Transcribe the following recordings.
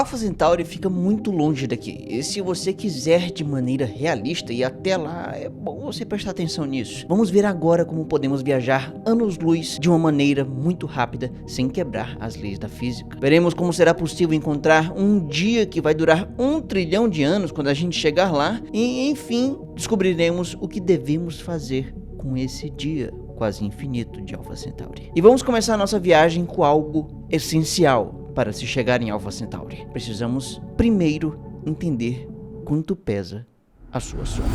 Alpha Centauri fica muito longe daqui, e se você quiser de maneira realista e até lá, é bom você prestar atenção nisso. Vamos ver agora como podemos viajar anos-luz de uma maneira muito rápida, sem quebrar as leis da física. Veremos como será possível encontrar um dia que vai durar 1 trilhão de anos quando a gente chegar lá, e enfim, descobriremos o que devemos fazer com esse dia quase infinito de Alpha Centauri. E vamos começar a nossa viagem com algo essencial para se chegar em Alpha Centauri. Precisamos primeiro entender quanto pesa a sua sombra.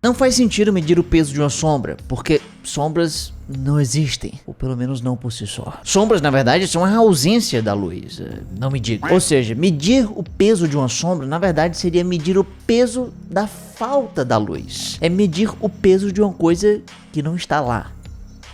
Não faz sentido medir o peso de uma sombra, porque sombras não existem, ou pelo menos não por si só. Sombras, na verdade, são a ausência da luz, não me diga. Ou seja, medir o peso de uma sombra, na verdade, seria medir o peso da falta da luz. É medir o peso de uma coisa que não está lá.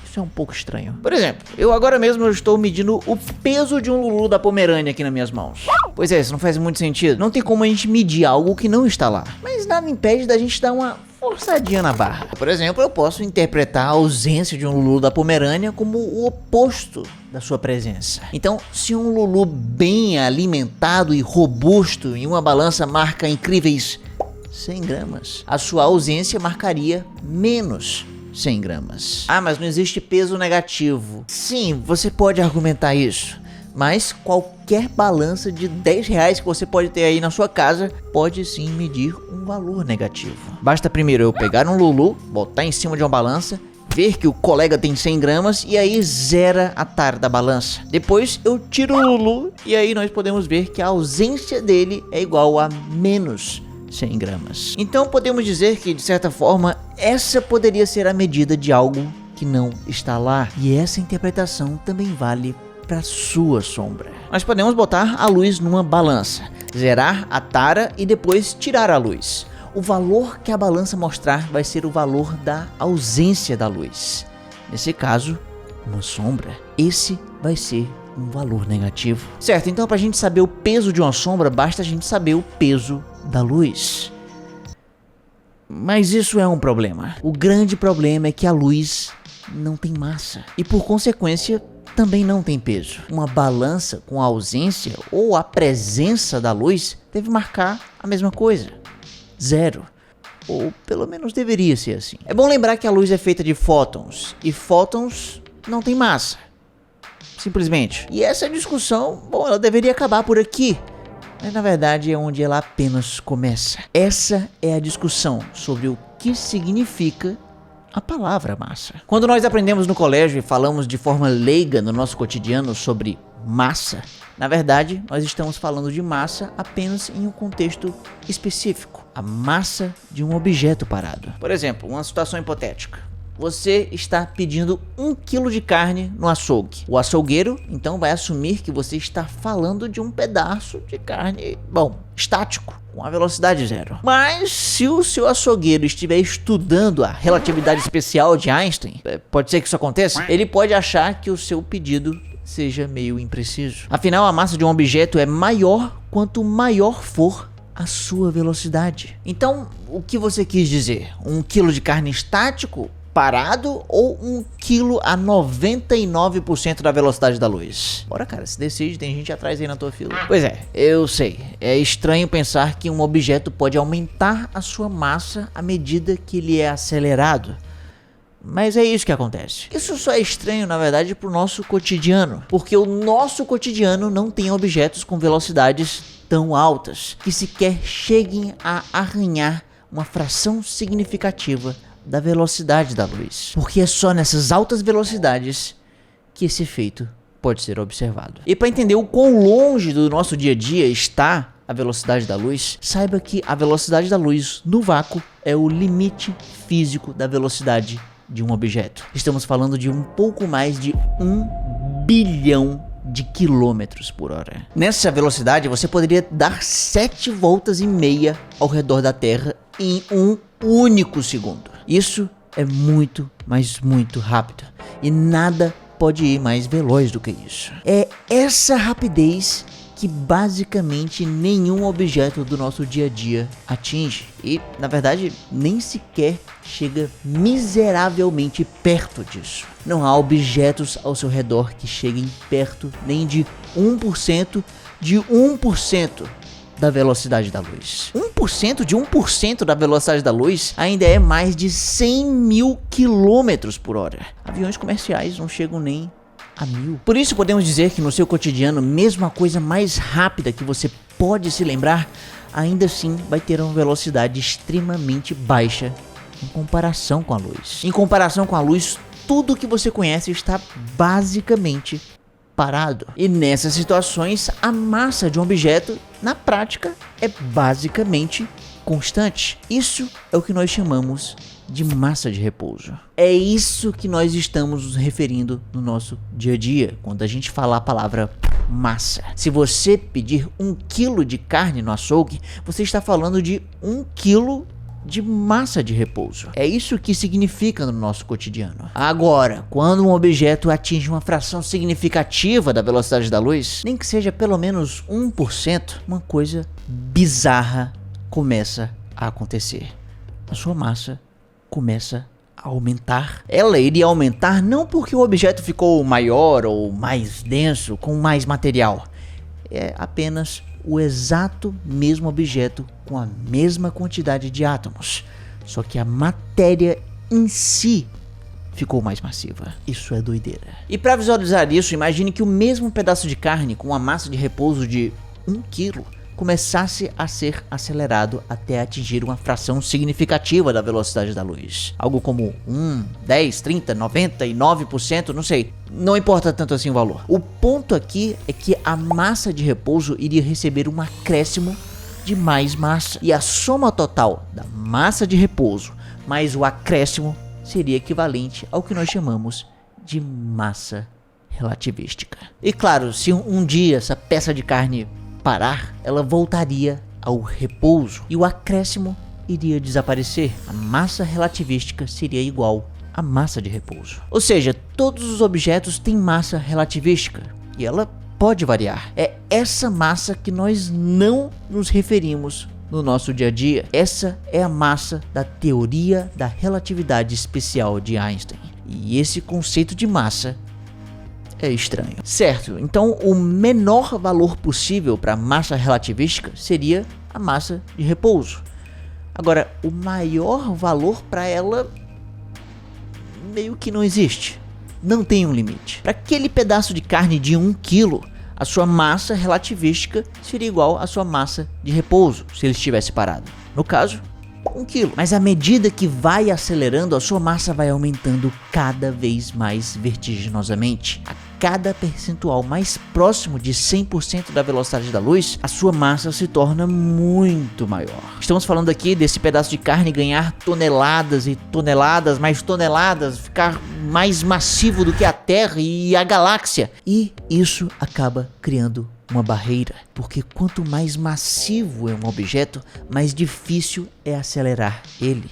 Isso é um pouco estranho. Por exemplo, eu agora mesmo estou medindo o peso de um Lulu da Pomerânia aqui nas minhas mãos. Pois é, isso não faz muito sentido. Não tem como a gente medir algo que não está lá. Mas nada impede da gente dar uma forçadinha na barra. Por exemplo, eu posso interpretar a ausência de um Lulu da Pomerânia como o oposto da sua presença. Então, se um Lulu bem alimentado e robusto em uma balança marca incríveis 100 gramas, a sua ausência marcaria menos 100 gramas. Ah, mas não existe peso negativo. Sim, você pode argumentar isso, mas qualquer balança de 10 reais que você pode ter aí na sua casa pode sim medir um valor negativo. Basta primeiro eu pegar um Lulu, botar em cima de uma balança, ver que o colega tem 100 gramas e aí zera a tara da balança. Depois eu tiro o Lulu e aí nós podemos ver que a ausência dele é igual a menos 100 gramas. Então podemos dizer que, de certa forma, essa poderia ser a medida de algo que não está lá. E essa interpretação também vale para sua sombra. Nós podemos botar a luz numa balança, zerar a tara e depois tirar a luz. O valor que a balança mostrar vai ser o valor da ausência da luz. Nesse caso, uma sombra. Esse vai ser um valor negativo. Certo, então para a gente saber o peso de uma sombra, basta a gente saber o peso da luz. Mas isso é um problema. O grande problema é que a luz não tem massa e, por consequência, também não tem peso. Uma balança com a ausência ou a presença da luz deve marcar a mesma coisa. 0. Ou pelo menos deveria ser assim. É bom lembrar que a luz é feita de fótons e fótons não têm massa. Simplesmente. E essa discussão, bom, ela deveria acabar por aqui. Mas na verdade é onde ela apenas começa. Essa é a discussão sobre o que significa a palavra massa. Quando nós aprendemos no colégio e falamos de forma leiga no nosso cotidiano sobre massa, na verdade nós estamos falando de massa apenas em um contexto específico. A massa de um objeto parado. Por exemplo, uma situação hipotética. Você está pedindo 1 quilo de carne no açougue. O açougueiro, então, vai assumir que você está falando de um pedaço de carne, bom, estático, com a velocidade 0. Mas se o seu açougueiro estiver estudando a relatividade especial de Einstein, pode ser que isso aconteça, ele pode achar que o seu pedido seja meio impreciso. Afinal, a massa de um objeto é maior quanto maior for a sua velocidade. Então, o que você quis dizer? 1 quilo de carne estático parado ou 1 quilo a 99% da velocidade da luz? Bora, cara, se decide, tem gente atrás aí na tua fila. Pois é, eu sei, é estranho pensar que um objeto pode aumentar a sua massa à medida que ele é acelerado. Mas é isso que acontece. Isso só é estranho, na verdade, pro nosso cotidiano, porque o nosso cotidiano não tem objetos com velocidades tão altas que sequer cheguem a arranhar uma fração significativa da velocidade da luz, porque é só nessas altas velocidades que esse efeito pode ser observado. E para entender o quão longe do nosso dia a dia está a velocidade da luz, saiba que a velocidade da luz no vácuo é o limite físico da velocidade de um objeto. Estamos falando de um pouco mais de 1 bilhão de quilômetros por hora. Nessa velocidade você poderia dar 7 voltas e meia ao redor da Terra em um único segundo. Isso é muito, mas muito rápido. E nada pode ir mais veloz do que isso. É essa rapidez que basicamente nenhum objeto do nosso dia a dia atinge. E, na verdade, nem sequer chega miseravelmente perto disso. Não há objetos ao seu redor que cheguem perto nem de 1% de 1% da velocidade da luz. 1% de 1% da velocidade da luz ainda é mais de 100 mil quilômetros por hora. Aviões comerciais não chegam nem a 1000. Por isso podemos dizer que no seu cotidiano, mesmo a coisa mais rápida que você pode se lembrar, ainda assim vai ter uma velocidade extremamente baixa em comparação com a luz. Em comparação com a luz, tudo que você conhece está basicamente parado. E nessas situações, a massa de um objeto, na prática, é basicamente constante. Isso é o que nós chamamos de massa de repouso. É isso que nós estamos nos referindo no nosso dia a dia, quando a gente fala a palavra massa. Se você pedir 1 quilo de carne no açougue, você está falando de 1 quilo de massa de repouso. É isso que significa no nosso cotidiano. Agora, quando um objeto atinge uma fração significativa da velocidade da luz, nem que seja pelo menos 1%, uma coisa bizarra começa a acontecer. A sua massa começa a aumentar. Ela iria aumentar não porque o objeto ficou maior ou mais denso, com mais material. É apenas o exato mesmo objeto com a mesma quantidade de átomos, só que a matéria em si ficou mais massiva. Isso é doideira. E para visualizar isso, imagine que o mesmo pedaço de carne com uma massa de repouso de 1 quilo começasse a ser acelerado até atingir uma fração significativa da velocidade da luz. Algo como 1, 10, 30, 99%, não sei. Não importa tanto assim o valor. O ponto aqui é que a massa de repouso iria receber um acréscimo de mais massa. E a soma total da massa de repouso mais o acréscimo seria equivalente ao que nós chamamos de massa relativística. E claro, se um dia essa peça de carne parar, ela voltaria ao repouso e o acréscimo iria desaparecer. A massa relativística seria igual à massa de repouso. Ou seja, todos os objetos têm massa relativística e ela pode variar. É essa massa que nós não nos referimos no nosso dia a dia. Essa é a massa da teoria da relatividade especial de Einstein. E esse conceito de massa é estranho. Certo, então o menor valor possível para a massa relativística seria a massa de repouso. Agora, o maior valor para ela meio que não existe. Não tem um limite. Para aquele pedaço de carne de 1 quilo, a sua massa relativística seria igual à sua massa de repouso, se ele estivesse parado. No caso, 1 quilo. Mas à medida que vai acelerando, a sua massa vai aumentando cada vez mais vertiginosamente. A cada percentual mais próximo de 100% da velocidade da luz, a sua massa se torna muito maior. Estamos falando aqui desse pedaço de carne ganhar toneladas e toneladas, mais toneladas, ficar mais massivo do que a Terra e a galáxia. E isso acaba criando uma barreira, porque quanto mais massivo é um objeto, mais difícil é acelerar ele.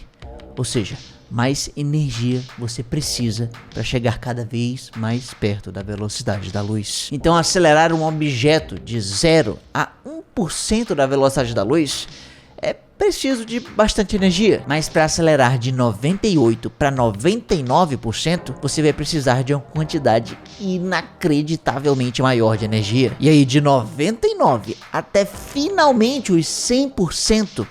Ou seja, mais energia você precisa para chegar cada vez mais perto da velocidade da luz. Então, acelerar um objeto de 0 a 1% da velocidade da luz é preciso de bastante energia, mas para acelerar de 98 para 99%, você vai precisar de uma quantidade inacreditavelmente maior de energia. E aí de 99 até finalmente os 100%,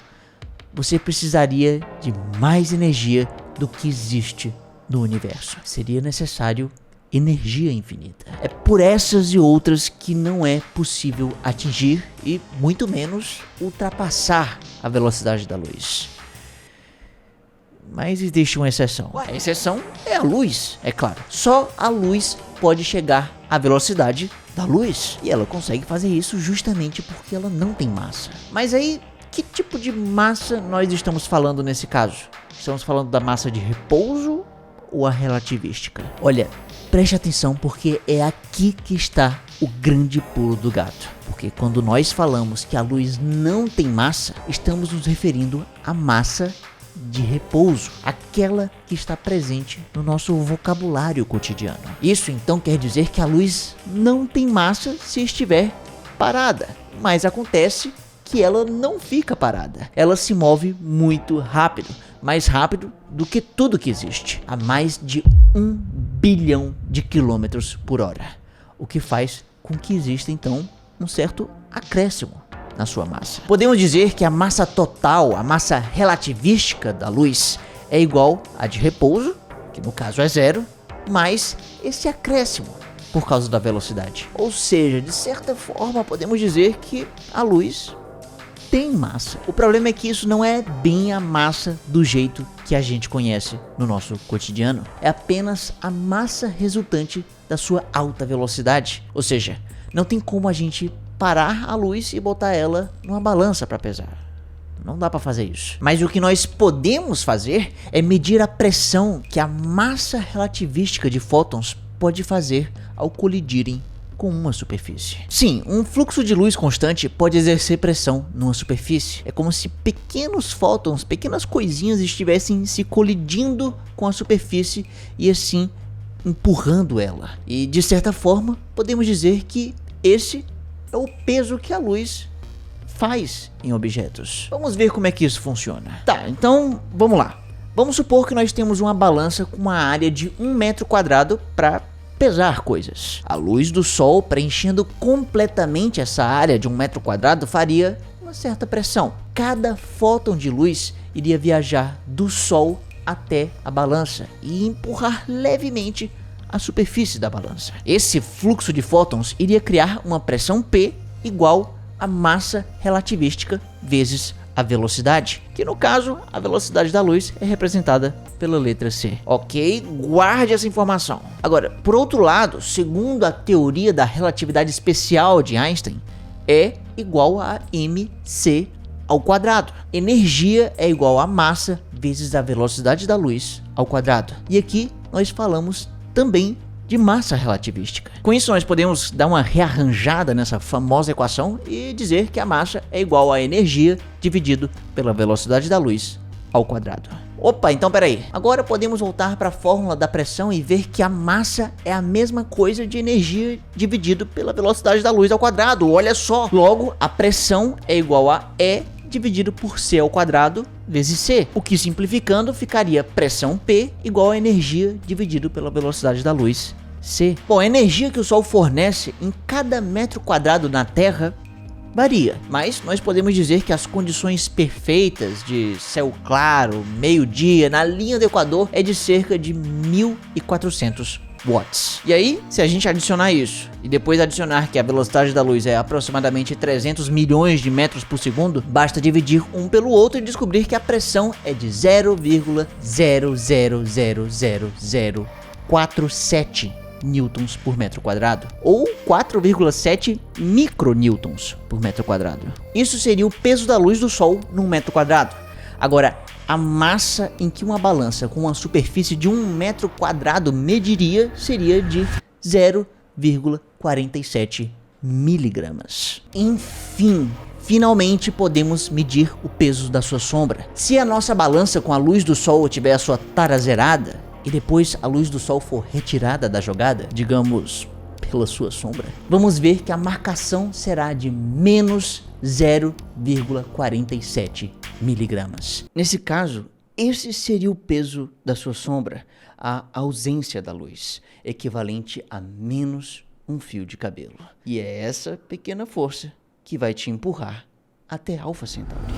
você precisaria de mais energia do que existe no universo. Seria necessário energia infinita. É por essas e outras que não é possível atingir e muito menos ultrapassar a velocidade da luz. Mas existe uma exceção. A exceção é a luz, é claro. Só a luz pode chegar à velocidade da luz. E ela consegue fazer isso justamente porque ela não tem massa. Mas aí, que tipo de massa nós estamos falando nesse caso? Estamos falando da massa de repouso ou a relativística? Olha, preste atenção porque é aqui que está o grande pulo do gato. Porque quando nós falamos que a luz não tem massa, estamos nos referindo à massa de repouso, aquela que está presente no nosso vocabulário cotidiano. Isso então quer dizer que a luz não tem massa se estiver parada, mas acontece que ela não fica parada. Ela se move muito rápido, mais rápido do que tudo que existe, a mais de 1 bilhão de quilômetros por hora, o que faz com que exista então um certo acréscimo na sua massa. Podemos dizer que a massa total, a massa relativística da luz é igual à de repouso, que no caso é zero, mais esse acréscimo por causa da velocidade. Ou seja, de certa forma podemos dizer que a luz tem massa. O problema é que isso não é bem a massa do jeito que a gente conhece no nosso cotidiano. É apenas a massa resultante da sua alta velocidade. Ou seja, não tem como a gente parar a luz e botar ela numa balança para pesar. Não dá para fazer isso. Mas o que nós podemos fazer é medir a pressão que a massa relativística de fótons pode fazer ao colidirem com uma superfície. Sim, um fluxo de luz constante pode exercer pressão numa superfície. É como se pequenos fótons, pequenas coisinhas estivessem se colidindo com a superfície e assim empurrando ela. E de certa forma, podemos dizer que esse é o peso que a luz faz em objetos. Vamos ver como é que isso funciona. Tá, então vamos lá. Vamos supor que nós temos uma balança com uma área de 1 metro quadrado para pesar coisas. A luz do sol preenchendo completamente essa área de 1 metro quadrado faria uma certa pressão. Cada fóton de luz iria viajar do sol até a balança e empurrar levemente a superfície da balança. Esse fluxo de fótons iria criar uma pressão P igual a massa relativística vezes a velocidade, que no caso a velocidade da luz é representada pela letra C. Ok, guarde essa informação. Agora, por outro lado, segundo a teoria da relatividade especial de Einstein, é igual a mc ao quadrado. Energia é igual a massa vezes a velocidade da luz ao quadrado. E aqui nós falamos também de massa relativística. Com isso nós podemos dar uma rearranjada nessa famosa equação e dizer que a massa é igual a energia dividido pela velocidade da luz ao quadrado. Opa, então peraí. Agora podemos voltar para a fórmula da pressão e ver que a massa é a mesma coisa de energia dividido pela velocidade da luz ao quadrado. Olha só. Logo, a pressão é igual a E dividido por C ao quadrado vezes C, o que simplificando ficaria pressão P igual a energia dividido pela velocidade da luz, C. Bom, a energia que o Sol fornece em cada metro quadrado na Terra varia, mas nós podemos dizer que as condições perfeitas de céu claro, meio-dia, na linha do Equador é de cerca de 1400 watts. E aí, se a gente adicionar isso e depois adicionar que a velocidade da luz é aproximadamente 300 milhões de metros por segundo, basta dividir um pelo outro e descobrir que a pressão é de 0,000047 newtons por metro quadrado, ou 4,7 micronewtons por metro quadrado. Isso seria o peso da luz do Sol num metro quadrado. Agora, a massa em que uma balança com uma superfície de 1 metro quadrado mediria seria de 0,47 miligramas. Enfim, finalmente podemos medir o peso da sua sombra. Se a nossa balança com a luz do Sol tiver a sua tara zerada e depois a luz do Sol for retirada da jogada, digamos pela sua sombra, vamos ver que a marcação será de menos 0,47 miligramas. Nesse caso, esse seria o peso da sua sombra, a ausência da luz, equivalente a menos um fio de cabelo. E é essa pequena força que vai te empurrar até Alpha Centauri.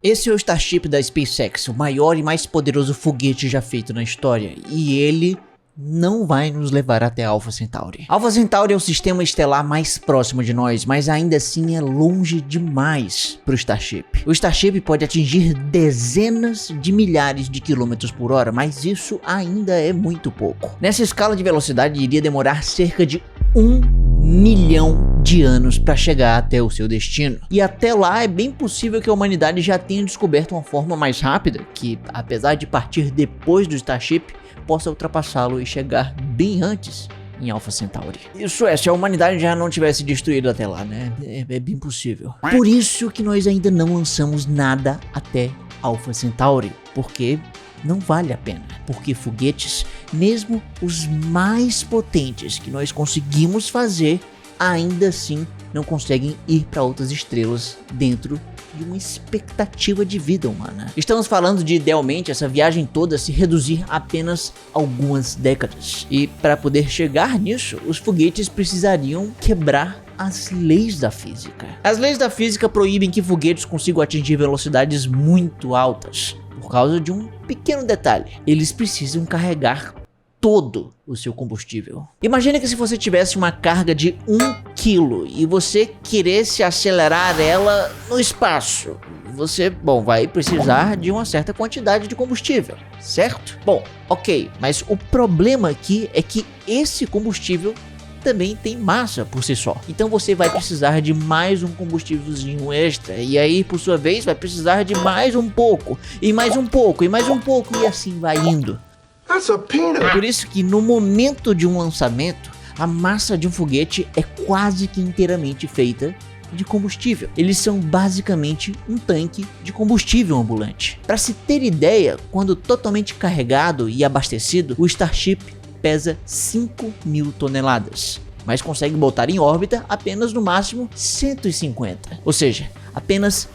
Esse é o Starship da SpaceX, o maior e mais poderoso foguete já feito na história, e ele não vai nos levar até Alpha Centauri. Alpha Centauri é o sistema estelar mais próximo de nós, mas ainda assim é longe demais para o Starship. O Starship pode atingir dezenas de milhares de quilômetros por hora, mas isso ainda é muito pouco. Nessa escala de velocidade iria demorar cerca de 1 milhão de anos para chegar até o seu destino. E até lá é bem possível que a humanidade já tenha descoberto uma forma mais rápida, que apesar de partir depois do Starship, possa ultrapassá-lo e chegar bem antes em Alpha Centauri. Isso é, se a humanidade já não tivesse destruído até lá, né? É bem possível. Por isso que nós ainda não lançamos nada até Alpha Centauri, porque não vale a pena, porque foguetes, mesmo os mais potentes que nós conseguimos fazer, ainda assim não conseguem ir para outras estrelas dentro de uma expectativa de vida humana. Estamos falando de idealmente essa viagem toda se reduzir a apenas algumas décadas. E para poder chegar nisso, os foguetes precisariam quebrar as leis da física. As leis da física proíbem que foguetes consigam atingir velocidades muito altas, por causa de um pequeno detalhe: eles precisam carregar todo o seu combustível. Imagina que se você tivesse uma carga de 1 kg e você queresse acelerar ela no espaço, você, vai precisar de uma certa quantidade de combustível, certo? Bom, ok, mas o problema aqui é que esse combustível também tem massa por si só. Então você vai precisar de mais um combustívelzinho extra, e aí por sua vez vai precisar de mais um pouco, e mais um pouco, e mais um pouco, e assim vai indo. É por isso que no momento de um lançamento, a massa de um foguete é quase que inteiramente feita de combustível. Eles são basicamente um tanque de combustível ambulante. Para se ter ideia, quando totalmente carregado e abastecido, o Starship pesa 5.000 toneladas, mas consegue botar em órbita apenas no máximo 150. Ou seja, apenas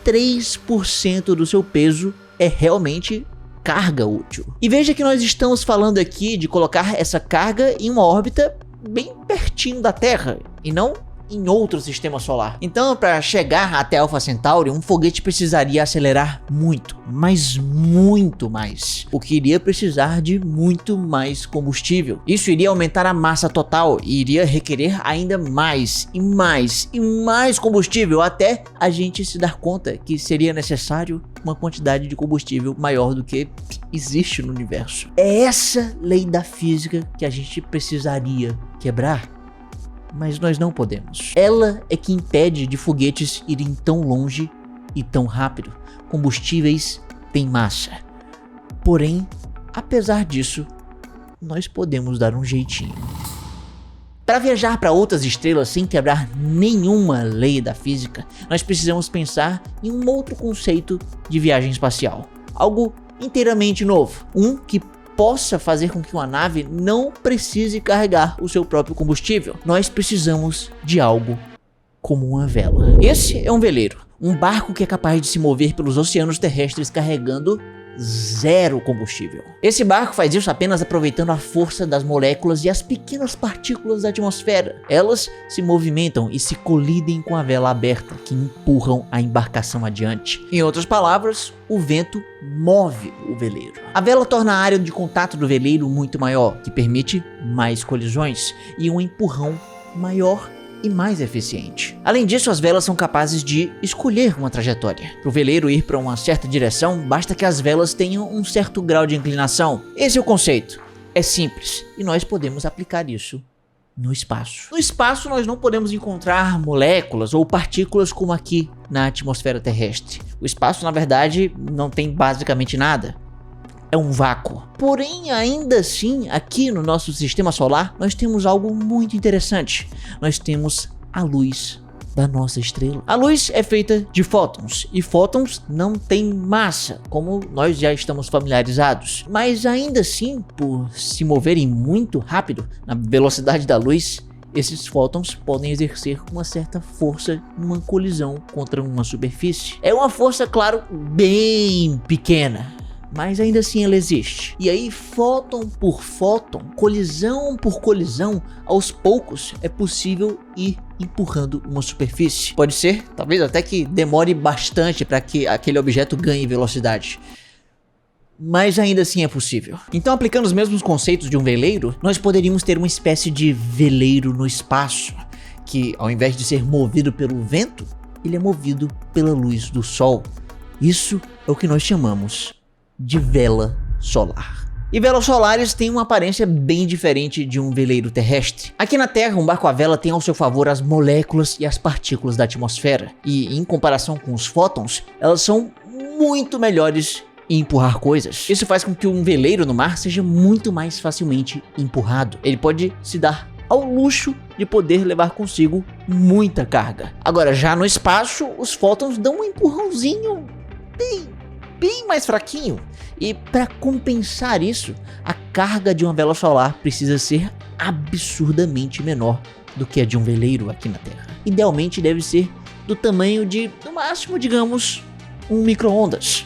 3% do seu peso é realmente carga útil. E veja que nós estamos falando aqui de colocar essa carga em uma órbita bem pertinho da Terra e não em outro sistema solar. Então, para chegar até Alpha Centauri, um foguete precisaria acelerar muito, mas muito mais, o que iria precisar de muito mais combustível. Isso iria aumentar a massa total e iria requerer ainda mais e mais e mais combustível, até a gente se dar conta que seria necessário uma quantidade de combustível maior do que existe no universo. É essa lei da física que a gente precisaria quebrar, mas nós não podemos. Ela é que impede de foguetes irem tão longe e tão rápido. Combustíveis têm massa. Porém, apesar disso, nós podemos dar um jeitinho. Para viajar para outras estrelas sem quebrar nenhuma lei da física, nós precisamos pensar em um outro conceito de viagem espacial. Algo inteiramente novo. Um que possa fazer com que uma nave não precise carregar o seu próprio combustível. Nós precisamos de algo como uma vela. Esse é um veleiro, um barco que é capaz de se mover pelos oceanos terrestres carregando 0 combustível. Esse barco faz isso apenas aproveitando a força das moléculas e as pequenas partículas da atmosfera. Elas se movimentam e se colidem com a vela aberta, que empurram a embarcação adiante. Em outras palavras, o vento move o veleiro. A vela torna a área de contato do veleiro muito maior, que permite mais colisões e um empurrão maior e mais eficiente. Além disso, as velas são capazes de escolher uma trajetória. Para o veleiro ir para uma certa direção, basta que as velas tenham um certo grau de inclinação. Esse é o conceito. É simples e nós podemos aplicar isso no espaço. No espaço nós não podemos encontrar moléculas ou partículas como aqui na atmosfera terrestre. O espaço, na verdade, não tem basicamente nada. É um vácuo. Porém, ainda assim, aqui no nosso sistema solar, nós temos algo muito interessante. Nós temos a luz da nossa estrela. A luz é feita de fótons, e fótons não têm massa, como nós já estamos familiarizados. Mas ainda assim, por se moverem muito rápido, na velocidade da luz, esses fótons podem exercer uma certa força numa colisão contra uma superfície. É uma força, claro, bem pequena, mas ainda assim ela existe. E aí, fóton por fóton, colisão por colisão, aos poucos é possível ir empurrando uma superfície. Pode ser, talvez até que demore bastante para que aquele objeto ganhe velocidade, mas ainda assim é possível. Então, aplicando os mesmos conceitos de um veleiro, nós poderíamos ter uma espécie de veleiro no espaço, que ao invés de ser movido pelo vento, ele é movido pela luz do sol. Isso é o que nós chamamos de vela solar. E velas solares têm uma aparência bem diferente de um veleiro terrestre. Aqui na Terra, um barco à vela tem ao seu favor as moléculas e as partículas da atmosfera, e em comparação com os fótons, elas são muito melhores em empurrar coisas. Isso faz com que um veleiro no mar seja muito mais facilmente empurrado. Ele pode se dar ao luxo de poder levar consigo muita carga. Agora, já no espaço, os fótons dão um empurrãozinho bem mais fraquinho. E para compensar isso, a carga de uma vela solar precisa ser absurdamente menor do que a de um veleiro aqui na Terra. Idealmente deve ser do tamanho de, no máximo, digamos, um micro-ondas,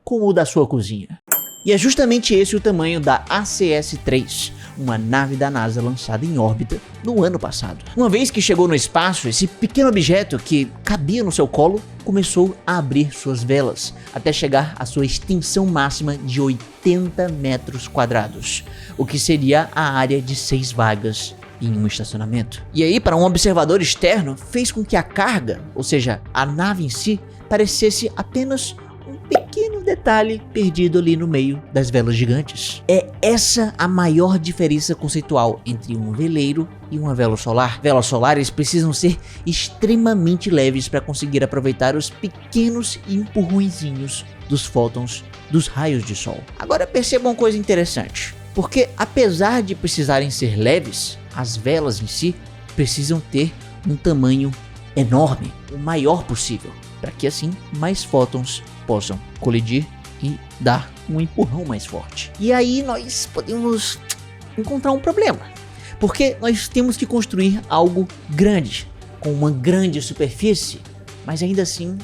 como o da sua cozinha. E é justamente esse o tamanho da ACS-3, uma nave da NASA lançada em órbita no ano passado. Uma vez que chegou no espaço, esse pequeno objeto que cabia no seu colo começou a abrir suas velas, até chegar à sua extensão máxima de 80 metros quadrados, o que seria a área de 6 vagas em um estacionamento. E aí, para um observador externo, fez com que a carga, ou seja, a nave em si, parecesse apenas um pequeno detalhe perdido ali no meio das velas gigantes. É essa a maior diferença conceitual entre um veleiro e uma vela solar. Velas solares precisam ser extremamente leves para conseguir aproveitar os pequenos empurrõezinhos dos fótons dos raios de sol. Agora percebam uma coisa interessante, porque apesar de precisarem ser leves, as velas em si precisam ter um tamanho enorme, o maior possível, para que assim mais fótons possam colidir e dar um empurrão mais forte. E aí nós podemos encontrar um problema, porque nós temos que construir algo grande, com uma grande superfície, mas ainda assim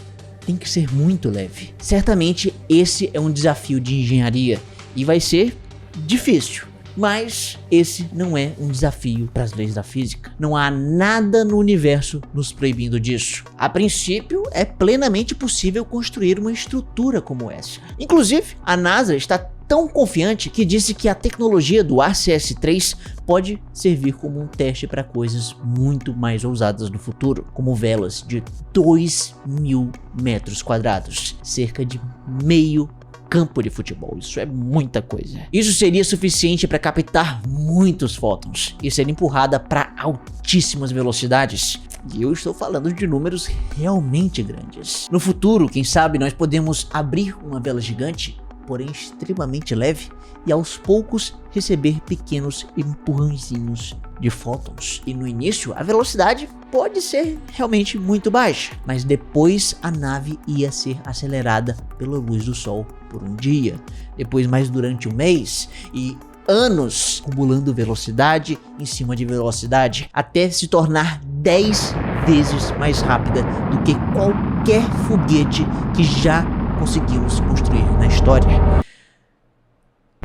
tem que ser muito leve. Certamente esse é um desafio de engenharia e vai ser difícil. Mas esse não é um desafio para as leis da física. Não há nada no universo nos proibindo disso. A princípio, é plenamente possível construir uma estrutura como essa. Inclusive, a NASA está tão confiante que disse que a tecnologia do ACS-3 pode servir como um teste para coisas muito mais ousadas no futuro, como velas de 2.000 metros quadrados, cerca de meio campo de futebol. Isso é muita coisa. Isso seria suficiente para captar muitos fótons e ser empurrada para altíssimas velocidades. E eu estou falando de números realmente grandes. No futuro, quem sabe, nós podemos abrir uma vela gigante, porém extremamente leve, e aos poucos receber pequenos empurrãozinhos de fótons. E no início, a velocidade pode ser realmente muito baixa, mas depois a nave ia ser acelerada pela luz do sol por um dia, depois mais durante um mês e anos, acumulando velocidade em cima de velocidade, até se tornar 10 vezes mais rápida do que qualquer foguete que já conseguimos construir na história.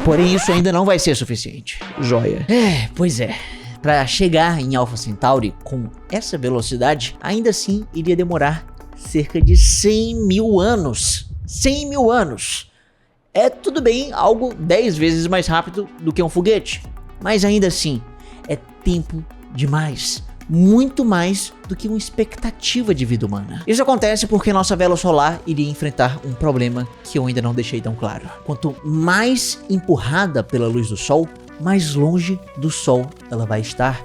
Porém, isso ainda não vai ser suficiente. Joia. Pois é. Para chegar em Alpha Centauri com essa velocidade, ainda assim iria demorar cerca de 100 mil anos. 100 mil anos. É tudo bem, algo 10 vezes mais rápido do que um foguete. Mas ainda assim, é tempo demais. Muito mais do que uma expectativa de vida humana. Isso acontece porque nossa vela solar iria enfrentar um problema que eu ainda não deixei tão claro. Quanto mais empurrada pela luz do sol, mais longe do sol ela vai estar.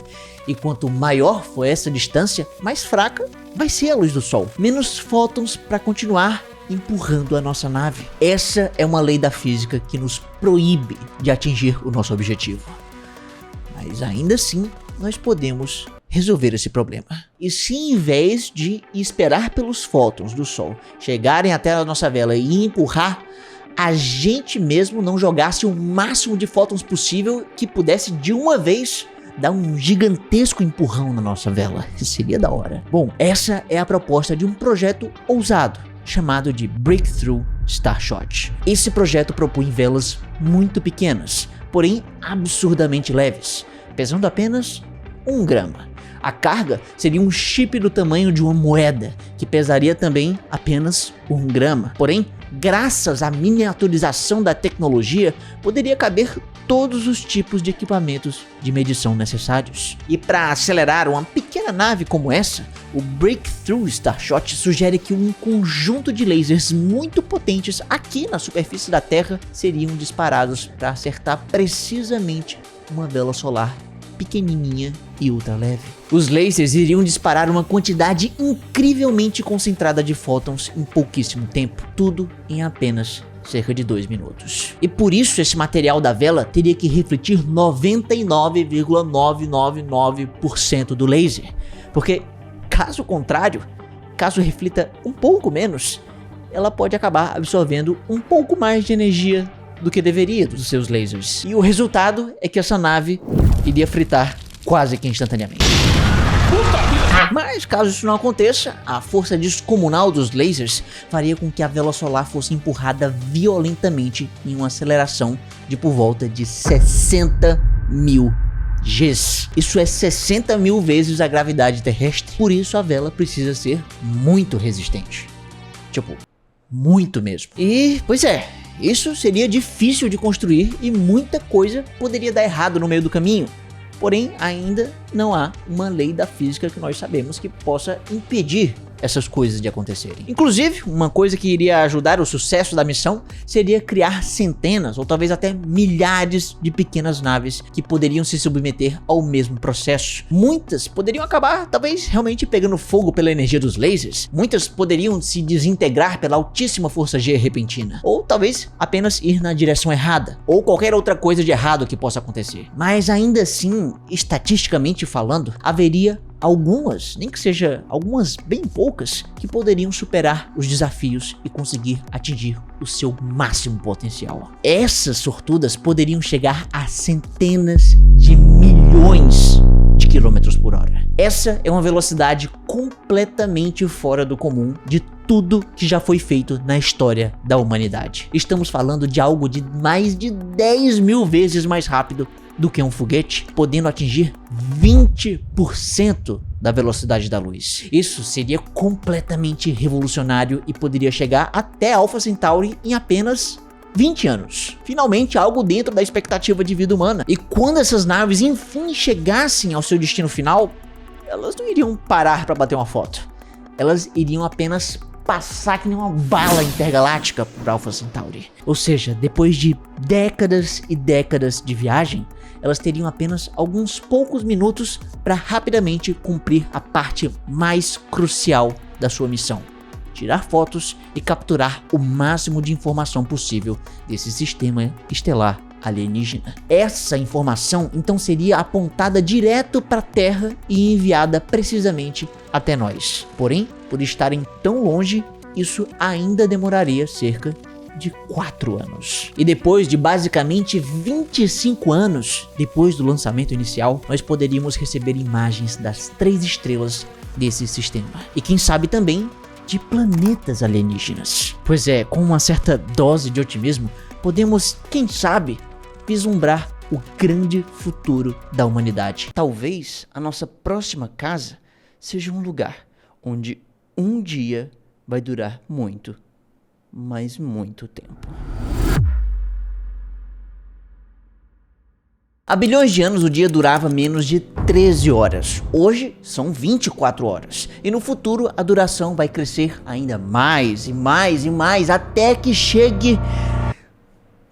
E quanto maior for essa distância, mais fraca vai ser a luz do sol. Menos fótons para continuar empurrando a nossa nave. Essa é uma lei da física que nos proíbe de atingir o nosso objetivo. Mas ainda assim, nós podemos resolver esse problema. E se em vez de esperar pelos fótons do sol chegarem até a nossa vela e empurrar, a gente mesmo não jogasse o máximo de fótons possível que pudesse de uma vez dar um gigantesco empurrão na nossa vela? Seria da hora. Bom, essa é a proposta de um projeto ousado chamado de Breakthrough Starshot. Esse projeto propõe velas muito pequenas, porém absurdamente leves, pesando apenas 1 grama. A carga seria um chip do tamanho de uma moeda, que pesaria também apenas 1 grama. Porém, graças à miniaturização da tecnologia, poderia caber todos os tipos de equipamentos de medição necessários. E para acelerar uma pequena nave como essa, o Breakthrough Starshot sugere que um conjunto de lasers muito potentes aqui na superfície da Terra seriam disparados para acertar precisamente uma vela solar pequenininha e ultra leve. Os lasers iriam disparar uma quantidade incrivelmente concentrada de fótons em pouquíssimo tempo, tudo em apenas cerca de 2 minutos. E por isso esse material da vela teria que refletir 99,999% do laser, porque caso contrário, caso reflita um pouco menos, ela pode acabar absorvendo um pouco mais de energia do que deveria dos seus lasers. E o resultado é que essa nave iria fritar quase que instantaneamente. Mas caso isso não aconteça, a força descomunal dos lasers faria com que a vela solar fosse empurrada violentamente em uma aceleração de por volta de 60.000 Gs. Isso é 60.000 vezes a gravidade terrestre. Por isso a vela precisa ser muito resistente. Tipo, muito mesmo. E, pois é, isso seria difícil de construir e muita coisa poderia dar errado no meio do caminho. Porém, ainda não há uma lei da física que nós sabemos que possa impedir essas coisas de acontecerem. Inclusive, uma coisa que iria ajudar o sucesso da missão seria criar centenas ou talvez até milhares de pequenas naves que poderiam se submeter ao mesmo processo. Muitas poderiam acabar talvez realmente pegando fogo pela energia dos lasers. Muitas poderiam se desintegrar pela altíssima força G repentina. Ou talvez apenas ir na direção errada. Ou qualquer outra coisa de errado que possa acontecer. Mas ainda assim, estatisticamente falando, haveria algumas, nem que seja algumas bem poucas, que poderiam superar os desafios e conseguir atingir o seu máximo potencial. Essas sortudas poderiam chegar a centenas de milhões de quilômetros por hora. Essa é uma velocidade completamente fora do comum de tudo que já foi feito na história da humanidade. Estamos falando de algo de mais de 10.000 vezes mais rápido do que um foguete, podendo atingir 20% da velocidade da luz. Isso seria completamente revolucionário e poderia chegar até Alpha Centauri em apenas 20 anos. Finalmente algo dentro da expectativa de vida humana. E quando essas naves enfim chegassem ao seu destino final, elas não iriam parar para bater uma foto. Elas iriam apenas passar que nem uma bala intergaláctica por Alpha Centauri. Ou seja, depois de décadas e décadas de viagem, elas teriam apenas alguns poucos minutos para rapidamente cumprir a parte mais crucial da sua missão: tirar fotos e capturar o máximo de informação possível desse sistema estelar alienígena. Essa informação então seria apontada direto para a Terra e enviada precisamente até nós. Porém, por estarem tão longe, isso ainda demoraria cerca de 4 anos. E depois de basicamente 25 anos depois do lançamento inicial, nós poderíamos receber imagens das 3 estrelas desse sistema. E quem sabe também de planetas alienígenas. Pois é, com uma certa dose de otimismo, podemos, quem sabe, vislumbrar o grande futuro da humanidade. Talvez a nossa próxima casa seja um lugar onde um dia vai durar muito, mas muito tempo. Há bilhões de anos o dia durava menos de 13 horas. Hoje são 24 horas. E no futuro a duração vai crescer ainda mais e mais e mais até que chegue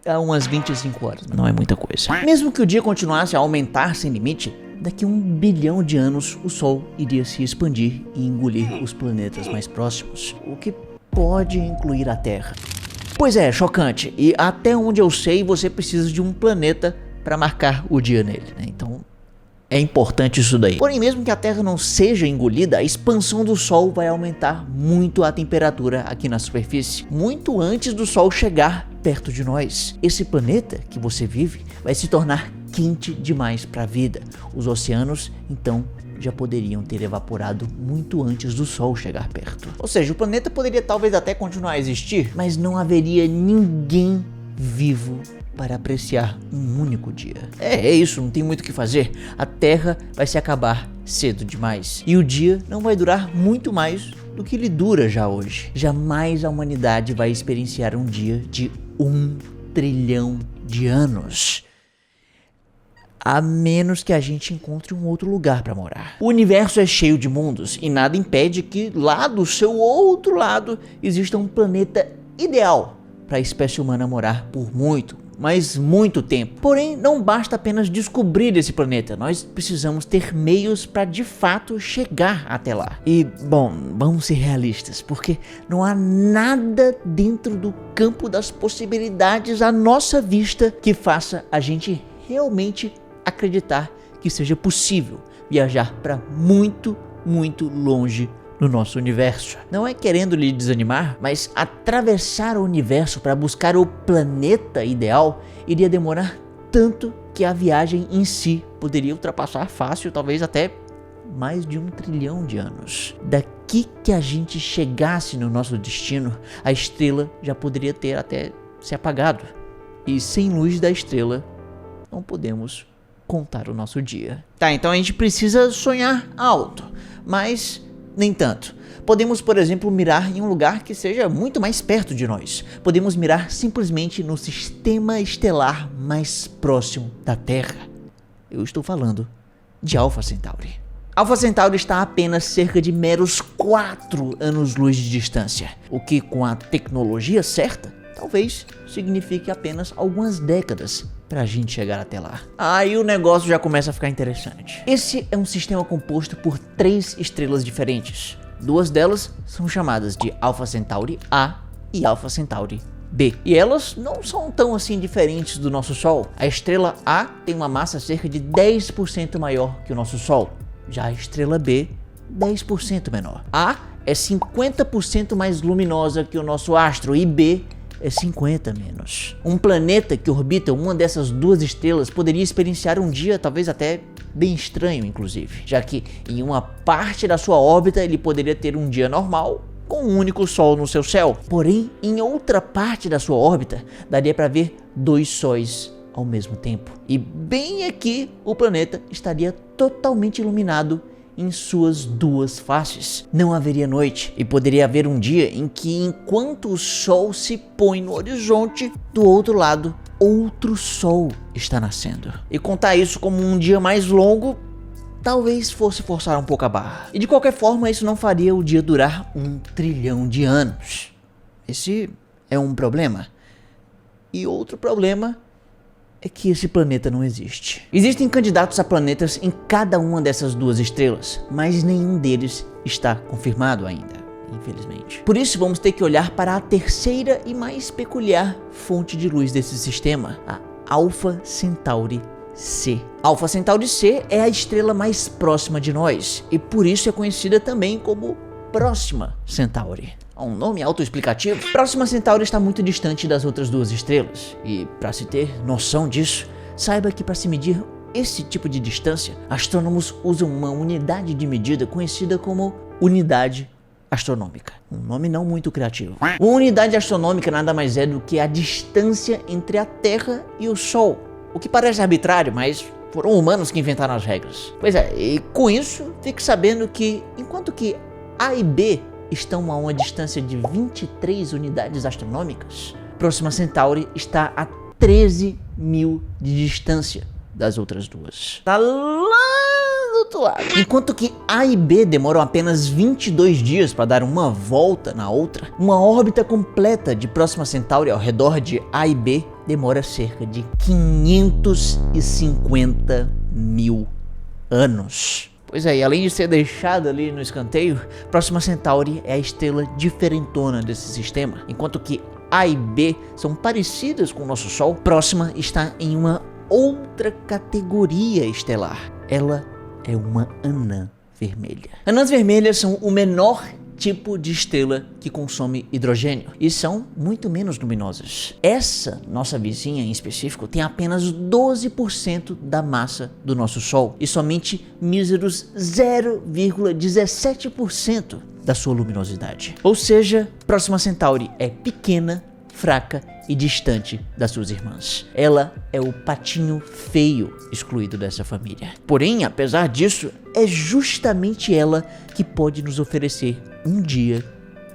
a umas 25 horas. Não é muita coisa. Mesmo que o dia continuasse a aumentar sem limite, daqui a 1 bilhão de anos o Sol iria se expandir e engolir os planetas mais próximos, o que pode incluir a Terra. Pois é, chocante. E até onde eu sei, você precisa de um planeta para marcar o dia nele, né? Então é importante isso daí. Porém, mesmo que a Terra não seja engolida, a expansão do Sol vai aumentar muito a temperatura aqui na superfície, muito antes do Sol chegar perto de nós. Esse planeta que você vive vai se tornar quente demais para a vida. Os oceanos, então, já poderiam ter evaporado muito antes do Sol chegar perto. Ou seja, o planeta poderia talvez até continuar a existir, mas não haveria ninguém vivo para apreciar um único dia. É isso, não tem muito o que fazer. A Terra vai se acabar cedo demais. E o dia não vai durar muito mais do que ele dura já hoje. Jamais a humanidade vai experienciar um dia de 1 trilhão de anos. A menos que a gente encontre um outro lugar para morar. O universo é cheio de mundos e nada impede que lá do seu outro lado exista um planeta ideal para a espécie humana morar por muito, mas muito tempo. Porém, não basta apenas descobrir esse planeta, nós precisamos ter meios para de fato chegar até lá. E, bom, vamos ser realistas, porque não há nada dentro do campo das possibilidades à nossa vista que faça a gente realmente acreditar que seja possível viajar para muito, muito longe no nosso universo. Não é querendo lhe desanimar, mas atravessar o universo para buscar o planeta ideal iria demorar tanto que a viagem em si poderia ultrapassar fácil, talvez até mais de 1 trilhão de anos. Daqui que a gente chegasse no nosso destino, a estrela já poderia ter até se apagado. E sem luz da estrela, não podemos contar o nosso dia. Tá, então a gente precisa sonhar alto, mas nem tanto. Podemos, por exemplo, mirar em um lugar que seja muito mais perto de nós. Podemos mirar simplesmente no sistema estelar mais próximo da Terra. Eu estou falando de Alpha Centauri. Alpha Centauri está a apenas cerca de meros 4 anos-luz de distância, o que, com a tecnologia certa, talvez signifique apenas algumas décadas para a gente chegar até lá. Aí o negócio já começa a ficar interessante. Esse é um sistema composto por 3 estrelas diferentes. 2 delas são chamadas de Alpha Centauri A e Alpha Centauri B. E elas não são tão assim diferentes do nosso Sol. A estrela A tem uma massa cerca de 10% maior que o nosso Sol. Já a estrela B, 10% menor. A é 50% mais luminosa que o nosso astro e B é 50 menos. Um planeta que orbita uma dessas 2 estrelas poderia experienciar um dia talvez até bem estranho, inclusive, já que em uma parte da sua órbita ele poderia ter um dia normal com um único sol no seu céu. Porém, em outra parte da sua órbita daria para ver 2 sóis ao mesmo tempo. E bem aqui o planeta estaria totalmente iluminado em suas 2 faces. Não haveria noite e poderia haver um dia em que, enquanto o sol se põe no horizonte, do outro lado, outro sol está nascendo. E contar isso como um dia mais longo talvez fosse forçar um pouco a barra. E de qualquer forma, isso não faria o dia durar 1 trilhão de anos. Esse é um problema. E outro problema é que esse planeta não existe. Existem candidatos a planetas em cada uma dessas 2 estrelas, mas nenhum deles está confirmado ainda, infelizmente. Por isso vamos ter que olhar para a terceira e mais peculiar fonte de luz desse sistema, a Alpha Centauri C. Alpha Centauri C é a estrela mais próxima de nós e por isso é conhecida também como Próxima Centauri. Um nome autoexplicativo. Próxima Centauri está muito distante das outras 2 estrelas e, para se ter noção disso, saiba que para se medir esse tipo de distância, astrônomos usam uma unidade de medida conhecida como unidade astronômica. Um nome não muito criativo. Uma unidade astronômica nada mais é do que a distância entre a Terra e o Sol, o que parece arbitrário, mas foram humanos que inventaram as regras. Pois é, e com isso, fique sabendo que, enquanto que A e B estão a uma distância de 23 unidades astronômicas, Próxima Centauri está a 13.000 de distância das outras 2. Tá lá do outro lado. Enquanto que A e B demoram apenas 22 dias para dar uma volta na outra, uma órbita completa de Próxima Centauri ao redor de A e B demora cerca de 550.000 anos. Pois é, e além de ser deixada ali no escanteio, Próxima Centauri é a estrela diferentona desse sistema. Enquanto que A e B são parecidas com o nosso Sol, Próxima está em uma outra categoria estelar. Ela é uma anã vermelha. Anãs vermelhas são o menor tipo de estrela que consome hidrogênio e são muito menos luminosas. Essa nossa vizinha em específico tem apenas 12% da massa do nosso Sol e somente míseros 0,17% da sua luminosidade. Ou seja, Próxima Centauri é pequena, fraca e distante das suas irmãs. Ela é o patinho feio excluído dessa família. Porém, apesar disso, é justamente ela que pode nos oferecer um dia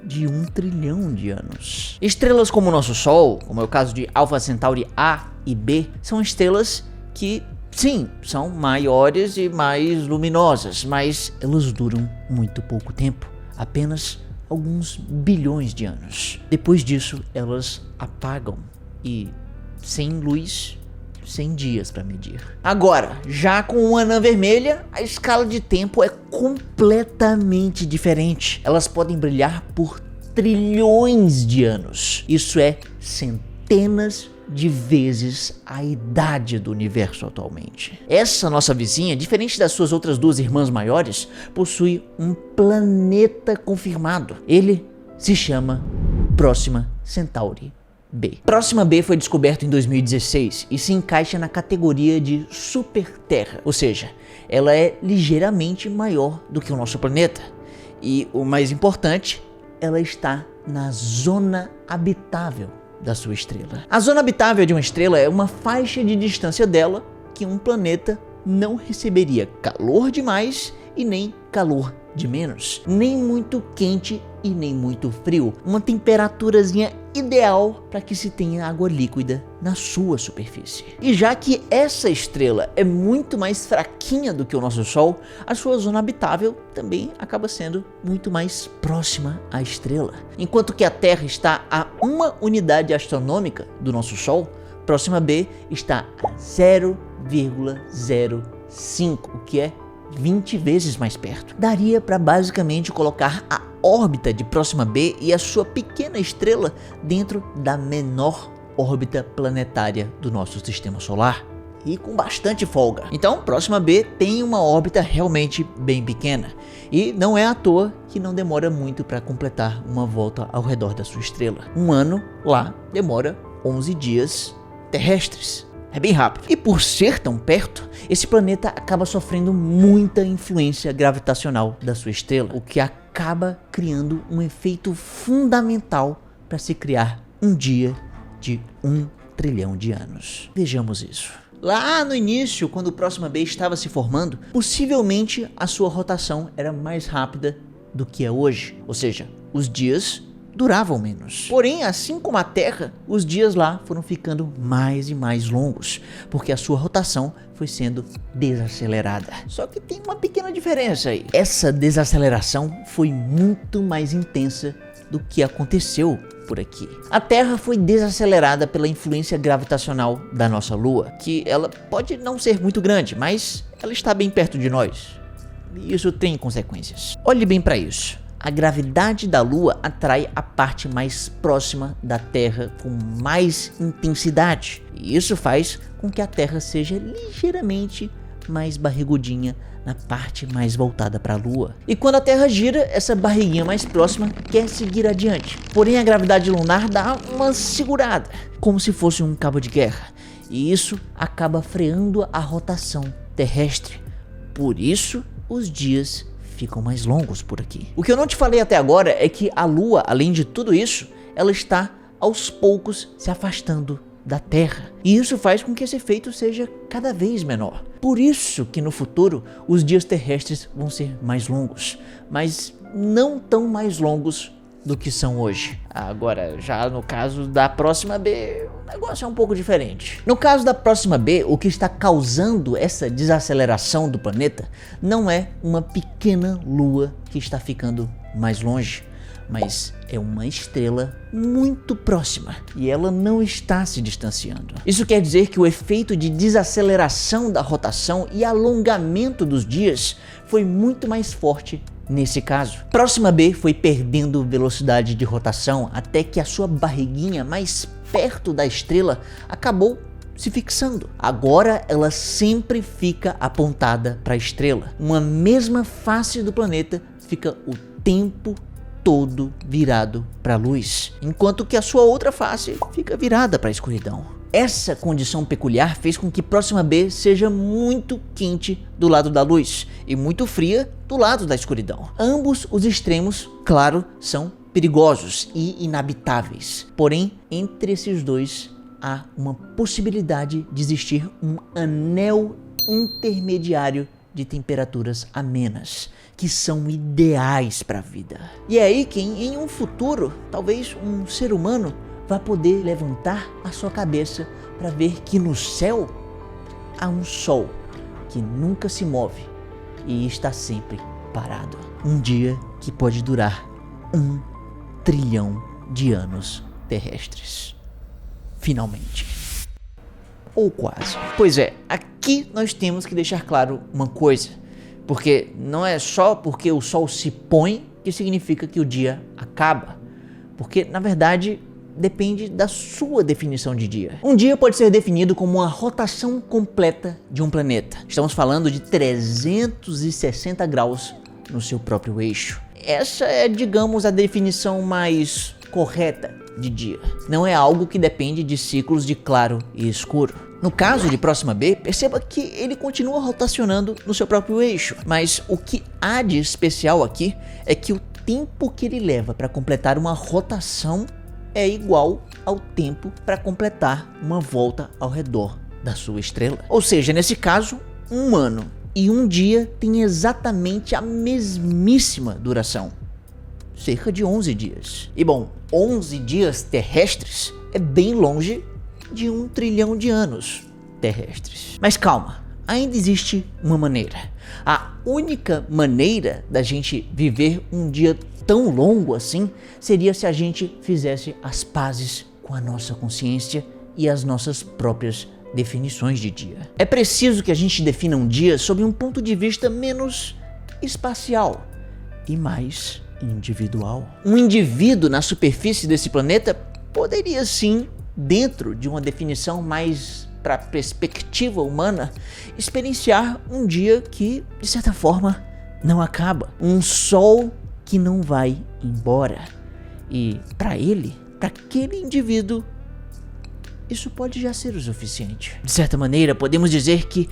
de 1 trilhão de anos. Estrelas como o nosso Sol, como é o caso de Alpha Centauri A e B, são estrelas que, sim, são maiores e mais luminosas, mas elas duram muito pouco tempo, apenas alguns bilhões de anos. Depois disso, elas apagam e, sem luz, sem dias para medir. Agora, já com uma anã vermelha, a escala de tempo é completamente diferente. Elas podem brilhar por trilhões de anos. Isso é centenas centenas de vezes a idade do universo atualmente. Essa nossa vizinha, diferente das suas outras duas irmãs maiores, possui um planeta confirmado. Ele se chama Próxima Centauri B. Próxima B foi descoberto em 2016 e se encaixa na categoria de super-terra, ou seja, ela é ligeiramente maior do que o nosso planeta. E o mais importante, ela está na zona habitável da sua estrela. A zona habitável de uma estrela é uma faixa de distância dela que um planeta não receberia calor demais e nem calor de menos, nem muito quente e nem muito frio, uma temperaturazinha ideal para que se tenha água líquida na sua superfície. E já que essa estrela é muito mais fraquinha do que o nosso Sol, a sua zona habitável também acaba sendo muito mais próxima à estrela. Enquanto que a Terra está a 1 unidade astronômica do nosso Sol, Próxima B está a 0,05, o que é 20 vezes mais perto. Daria para basicamente colocar a órbita de Próxima B e a sua pequena estrela dentro da menor órbita planetária do nosso sistema solar, e com bastante folga. Então, Próxima B tem uma órbita realmente bem pequena, e não é à toa que não demora muito para completar uma volta ao redor da sua estrela. Um ano lá demora 11 dias terrestres. É bem rápido. E por ser tão perto, esse planeta acaba sofrendo muita influência gravitacional da sua estrela, o que acaba criando um efeito fundamental para se criar um dia de 1 trilhão de anos. Vejamos isso. Lá no início, quando o Próxima B estava se formando, possivelmente a sua rotação era mais rápida do que é hoje, ou seja, os dias duravam menos. Porém, assim como a Terra, os dias lá foram ficando mais e mais longos, porque a sua rotação foi sendo desacelerada. Só que tem uma pequena diferença aí. Essa desaceleração foi muito mais intensa do que aconteceu por aqui. A Terra foi desacelerada pela influência gravitacional da nossa Lua, que ela pode não ser muito grande, mas ela está bem perto de nós. E isso tem consequências. Olhe bem para isso. A gravidade da Lua atrai a parte mais próxima da Terra com mais intensidade. E isso faz com que a Terra seja ligeiramente mais barrigudinha na parte mais voltada para a Lua. E quando a Terra gira, essa barriguinha mais próxima quer seguir adiante. Porém, a gravidade lunar dá uma segurada, como se fosse um cabo de guerra. E isso acaba freando a rotação terrestre. Por isso, os dias ficam mais longos por aqui. O que eu não te falei até agora é que a Lua, além de tudo isso, ela está aos poucos se afastando da Terra. E isso faz com que esse efeito seja cada vez menor. Por isso que no futuro os dias terrestres vão ser mais longos, mas não tão mais longos do que são hoje. Agora, já no caso da Próxima B, o negócio é um pouco diferente. No caso da Próxima B, o que está causando essa desaceleração do planeta não é uma pequena lua que está ficando mais longe, mas é uma estrela muito próxima e ela não está se distanciando. Isso quer dizer que o efeito de desaceleração da rotação e alongamento dos dias foi muito mais forte nesse caso. Próxima B foi perdendo velocidade de rotação até que a sua barriguinha mais perto da estrela acabou se fixando. Agora ela sempre fica apontada para a estrela. Uma mesma face do planeta fica o tempo todo virado para a luz, enquanto que a sua outra face fica virada para a escuridão. Essa condição peculiar fez com que Próxima B seja muito quente do lado da luz e muito fria do lado da escuridão. Ambos os extremos, claro, são perigosos e inabitáveis. Porém, entre esses dois há uma possibilidade de existir um anel intermediário de temperaturas amenas, que são ideais para a vida. E é aí que em um futuro, talvez um ser humano vai poder levantar a sua cabeça para ver que no céu há um sol que nunca se move e está sempre parado. Um dia que pode durar 1 trilhão de anos terrestres. Finalmente. Ou quase. Pois é, aqui nós temos que deixar claro uma coisa, porque não é só porque o sol se põe que significa que o dia acaba, porque na verdade depende da sua definição de dia. Um dia pode ser definido como uma rotação completa de um planeta. Estamos falando de 360 graus no seu próprio eixo. Essa é, digamos, a definição mais correta de dia. Não é algo que depende de ciclos de claro e escuro. No caso de Próxima B, perceba que ele continua rotacionando no seu próprio eixo, mas o que há de especial aqui é que o tempo que ele leva para completar uma rotação é igual ao tempo para completar uma volta ao redor da sua estrela. Ou seja, nesse caso, um ano e um dia têm exatamente a mesmíssima duração. Cerca de 11 dias. E bom, 11 dias terrestres é bem longe de 1 trilhão de anos terrestres. Mas calma, ainda existe uma maneira. A única maneira da gente viver um dia tão longo assim seria se a gente fizesse as pazes com a nossa consciência e as nossas próprias definições de dia. É preciso que a gente defina um dia sob um ponto de vista menos espacial e mais individual. Um indivíduo na superfície desse planeta poderia sim, dentro de uma definição mais para perspectiva humana, experienciar um dia que, de certa forma, não acaba. Um sol que não vai embora. E para ele, para aquele indivíduo, isso pode já ser o suficiente. De certa maneira, podemos dizer que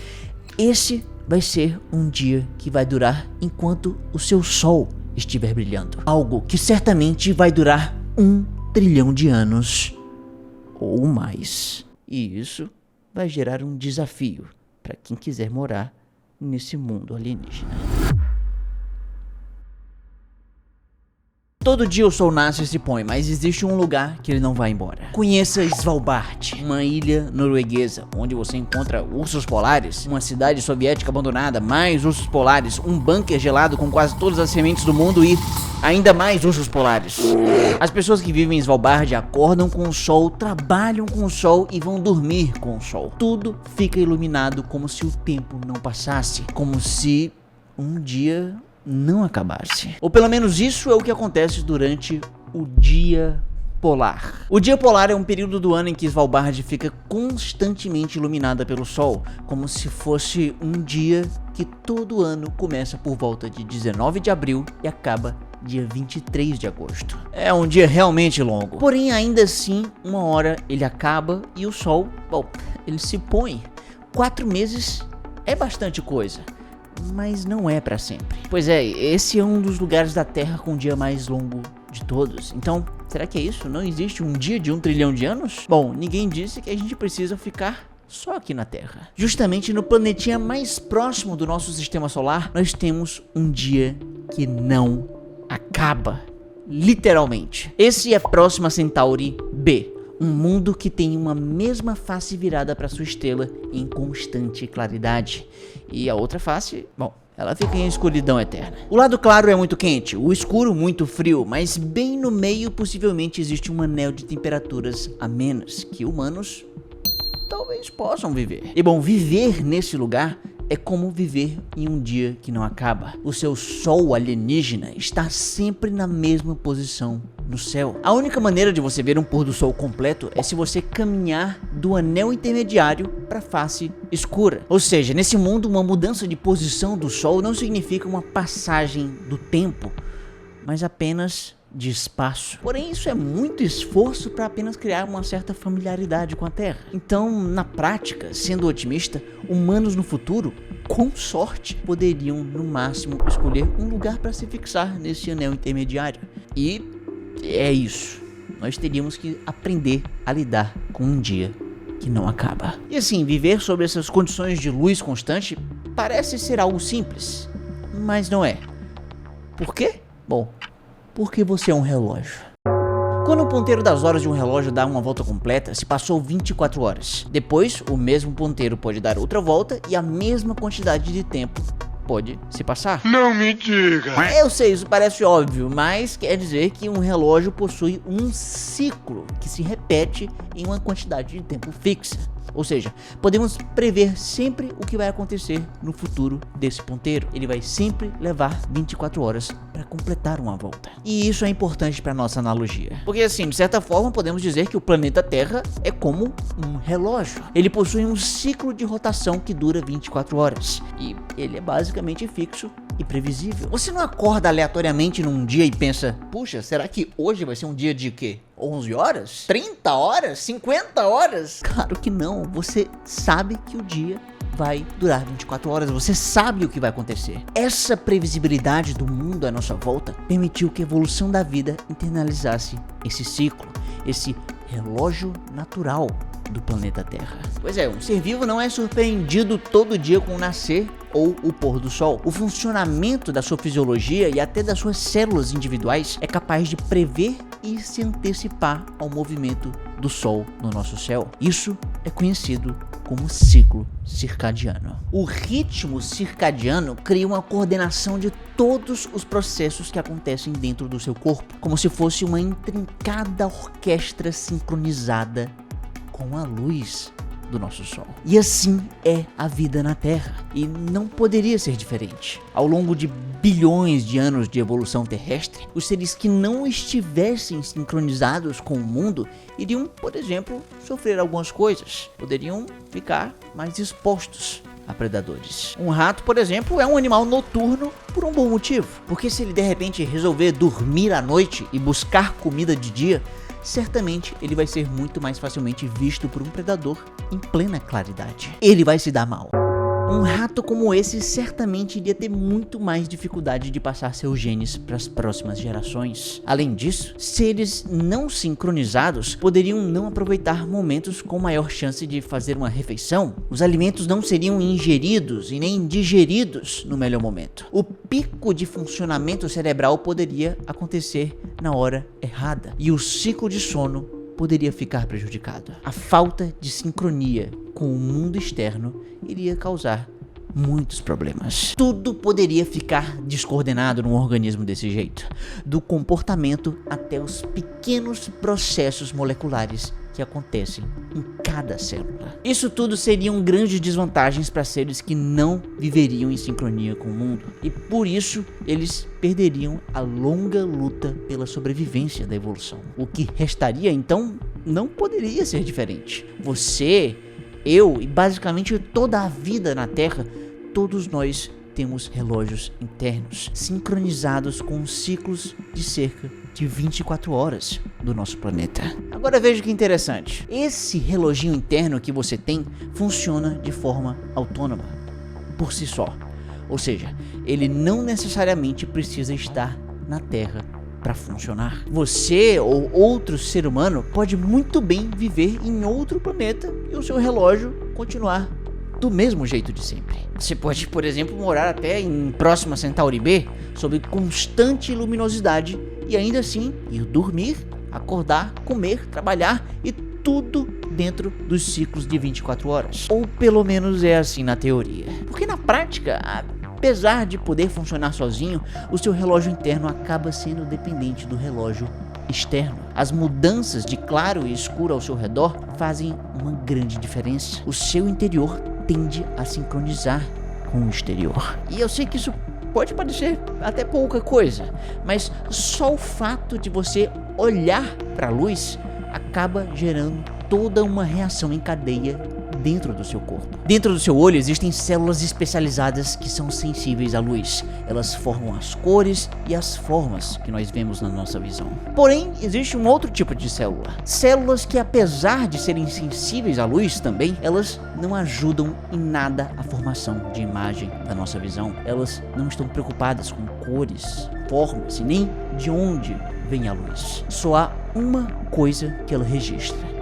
esse vai ser um dia que vai durar enquanto o seu sol estiver brilhando. Algo que certamente vai durar 1 trilhão de anos ou mais. E isso vai gerar um desafio para quem quiser morar nesse mundo alienígena. Todo dia o sol nasce e se põe, mas existe um lugar que ele não vai embora. Conheça Svalbard, uma ilha norueguesa, onde você encontra ursos polares, uma cidade soviética abandonada, mais ursos polares, um bunker gelado com quase todas as sementes do mundo e ainda mais ursos polares. As pessoas que vivem em Svalbard acordam com o sol, trabalham com o sol e vão dormir com o sol. Tudo fica iluminado como se o tempo não passasse, como se um dia não acabasse. Ou pelo menos isso é o que acontece durante o dia polar. O dia polar é um período do ano em que Svalbard fica constantemente iluminada pelo sol, como se fosse um dia que todo ano começa por volta de 19 de abril e acaba dia 23 de agosto. É um dia realmente longo. Porém, ainda assim, uma hora ele acaba e o sol, bom, ele se põe. 4 meses é bastante coisa, mas não é pra sempre. Pois é, esse é um dos lugares da Terra com o dia mais longo de todos. Então, será que é isso? Não existe um dia de 1 trilhão de anos? Bom, ninguém disse que a gente precisa ficar só aqui na Terra. Justamente no planetinha mais próximo do nosso sistema solar, nós temos um dia que não acaba. Literalmente. Esse é Próxima Centauri B. Um mundo que tem uma mesma face virada para sua estrela em constante claridade. E a outra face, bom, ela fica em escuridão eterna. O lado claro é muito quente, o escuro muito frio, mas bem no meio possivelmente existe um anel de temperaturas amenas que humanos talvez possam viver. E bom, viver nesse lugar é como viver em um dia que não acaba. O seu sol alienígena está sempre na mesma posição no céu. A única maneira de você ver um pôr do sol completo é se você caminhar do anel intermediário para a face escura. Ou seja, nesse mundo, uma mudança de posição do sol não significa uma passagem do tempo, mas apenas de espaço. Porém, isso é muito esforço para apenas criar uma certa familiaridade com a Terra. Então, na prática, sendo otimista, humanos no futuro, com sorte, poderiam no máximo escolher um lugar para se fixar nesse anel intermediário. E é isso. Nós teríamos que aprender a lidar com um dia que não acaba. E assim, viver sob essas condições de luz constante parece ser algo simples, mas não é. Por quê? Bom, porque você é um relógio. Quando o ponteiro das horas de um relógio dá uma volta completa, se passou 24 horas. Depois, o mesmo ponteiro pode dar outra volta e a mesma quantidade de tempo pode se passar. Não me diga! Eu sei, isso parece óbvio, mas quer dizer que um relógio possui um ciclo que se repete repete em uma quantidade de tempo fixa. Ou seja, podemos prever sempre o que vai acontecer no futuro desse ponteiro. Ele vai sempre levar 24 horas para completar uma volta. E isso é importante para nossa analogia. Porque assim, de certa forma, podemos dizer que o planeta Terra é como um relógio. Ele possui um ciclo de rotação que dura 24 horas. E ele é basicamente fixo e previsível. Você não acorda aleatoriamente num dia e pensa, puxa, será que hoje vai ser um dia de quê? 11 horas? 30 horas? 50 horas? Claro que não. Você sabe que o dia vai durar 24 horas. Você sabe o que vai acontecer. Essa previsibilidade do mundo à nossa volta permitiu que a evolução da vida internalizasse esse ciclo, esse relógio natural do planeta Terra. Pois é, um ser vivo não é surpreendido todo dia com o nascer ou o pôr do sol. O funcionamento da sua fisiologia e até das suas células individuais é capaz de prever e se antecipar ao movimento do sol no nosso céu. Isso é conhecido como ciclo circadiano. O ritmo circadiano cria uma coordenação de todos os processos que acontecem dentro do seu corpo, como se fosse uma intrincada orquestra sincronizada com a luz do nosso Sol. E assim é a vida na Terra, e não poderia ser diferente. Ao longo de bilhões de anos de evolução terrestre, os seres que não estivessem sincronizados com o mundo iriam, por exemplo, sofrer algumas coisas. Poderiam ficar mais expostos a predadores. Um rato, por exemplo, é um animal noturno por um bom motivo, porque se ele de repente resolver dormir à noite e buscar comida de dia, certamente ele vai ser muito mais facilmente visto por um predador em plena claridade. Ele vai se dar mal. Um rato como esse certamente iria ter muito mais dificuldade de passar seus genes para as próximas gerações. Além disso, seres não sincronizados poderiam não aproveitar momentos com maior chance de fazer uma refeição. Os alimentos não seriam ingeridos e nem digeridos no melhor momento. O pico de funcionamento cerebral poderia acontecer na hora errada e o ciclo de sono poderia ficar prejudicado. A falta de sincronia com o mundo externo iria causar muitos problemas. Tudo poderia ficar descoordenado num organismo desse jeito, do comportamento até os pequenos processos moleculares que acontecem em cada célula. Isso tudo seriam grandes desvantagens para seres que não viveriam em sincronia com o mundo, e por isso eles perderiam a longa luta pela sobrevivência da evolução. O que restaria então não poderia ser diferente. Você, eu e basicamente toda a vida na Terra, todos nós temos relógios internos sincronizados com ciclos de cerca de 24 horas do nosso planeta. Agora veja que interessante. Esse reloginho interno que você tem funciona de forma autônoma, por si só. Ou seja, ele não necessariamente precisa estar na Terra para funcionar. Você ou outro ser humano pode muito bem viver em outro planeta e o seu relógio continuar do mesmo jeito de sempre. Você pode, por exemplo, morar até em Próxima Centauri B, sob constante luminosidade, e ainda assim ir dormir, acordar, comer, trabalhar e tudo dentro dos ciclos de 24 horas. Ou pelo menos é assim na teoria. Porque na prática, apesar de poder funcionar sozinho, o seu relógio interno acaba sendo dependente do relógio externo. As mudanças de claro e escuro ao seu redor fazem uma grande diferença. O seu interior tende a sincronizar com o exterior. E eu sei que isso pode parecer até pouca coisa, mas só o fato de você olhar para a luz acaba gerando toda uma reação em cadeia dentro do seu corpo. Dentro do seu olho existem células especializadas que são sensíveis à luz. Elas formam as cores e as formas que nós vemos na nossa visão. Porém, existe um outro tipo de célula. Células que, apesar de serem sensíveis à luz também, elas não ajudam em nada a formação de imagem da nossa visão. Elas não estão preocupadas com cores, formas e nem de onde vem a luz. Só há uma coisa que ela registra: